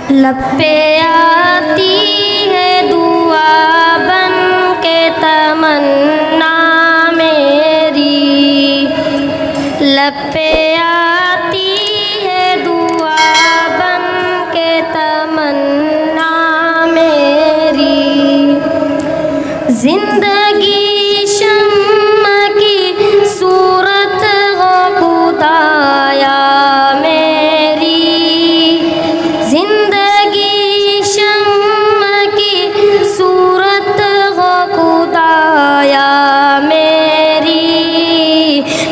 لب پہ آتی ہے دعا بن کے تمنا میری، لب پہ آتی ہے دعا بن کے تمنا میری، زندگی شمع کی صورت ہو خدایا میری، زندگی شمع کی صورت ہو خدایا میری،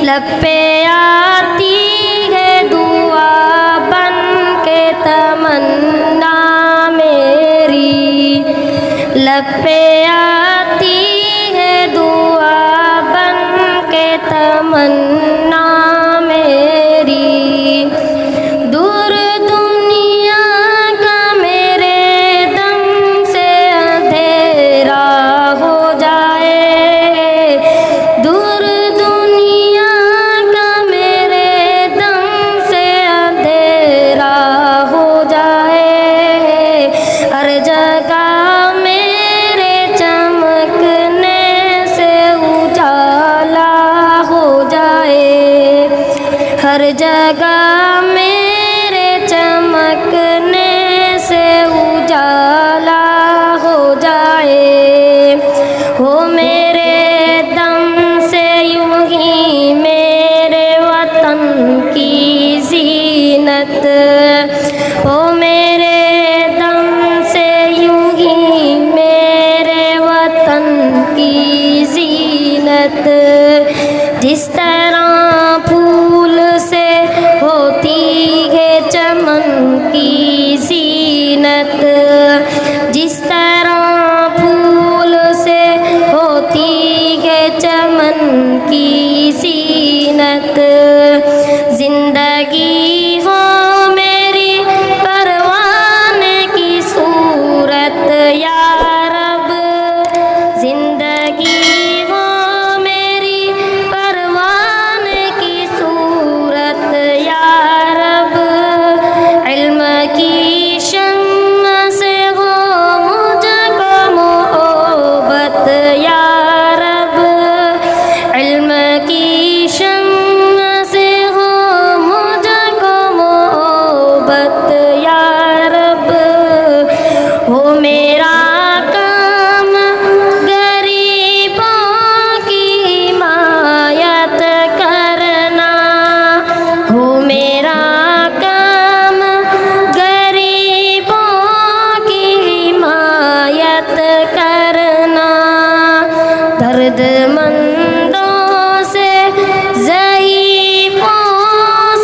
لب پہ آتی ہے دعا بن کے تمنا میری، لب پہ آتی ہے دعا بن کے تمنا میری، دور دنیا کا میرے دم سے اندھیرا ہو جائے، دور دنیا کا میرے دم سے اندھیرا ہو جائے، ہر جگہ میرے چمکنے سے اجالا ہو جائے، ہر جگہ میرے چمکنے سے اجالا ہو جائے، ہو میرے دم سے یوں ہی میرے وطن کی زینت، ہو میرے دم سے یوں ہی میرے وطن کی زینت، جس طرح پھول سے ہوتی ہے چمن کی زینت، جس طرح پھول سے ہوتی ہے چمن کی زینت، زندگی ہو میری پروانے کی صورت یا رب، زندگی ہو میری پروانے کی صورت یا رب، علم کی شمع سے ہو مجھ کو محبت یا رب، علم کی شمع سے ہو مجھ کو محبت یا رب، ہو میرا کام غریبوں کی حمایت کرنا، ہو میرا کام غریبوں کی حمایت کرنا، درد مندوں سے ضعیفوں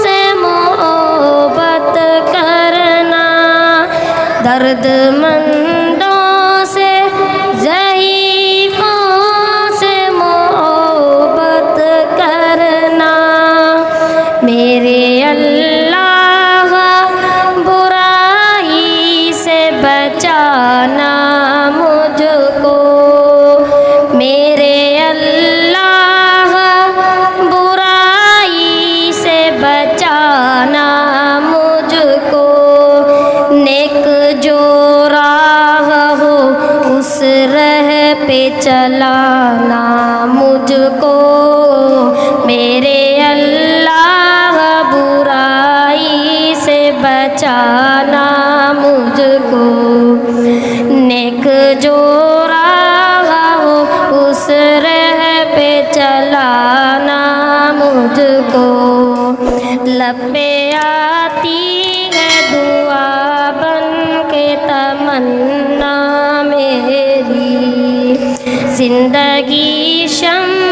سے محبت کرنا، درد مندوں سے ضعیفوں سے محبت کرنا، میرے اللہ برائی سے بچانا مجھ کو، میرے اللہ برائی سے بچانا مجھ کو، نیک جو راہ ہو اس راہ پہ چلانا مجھ کو، میرے اللہ برائی سے بچانا مجھ کو، نیک جو راہ ہو اس راہ پہ چلانا مجھ کو، لب پہ آتی ہے دعا بن کے تمنا میری، زندگی شمع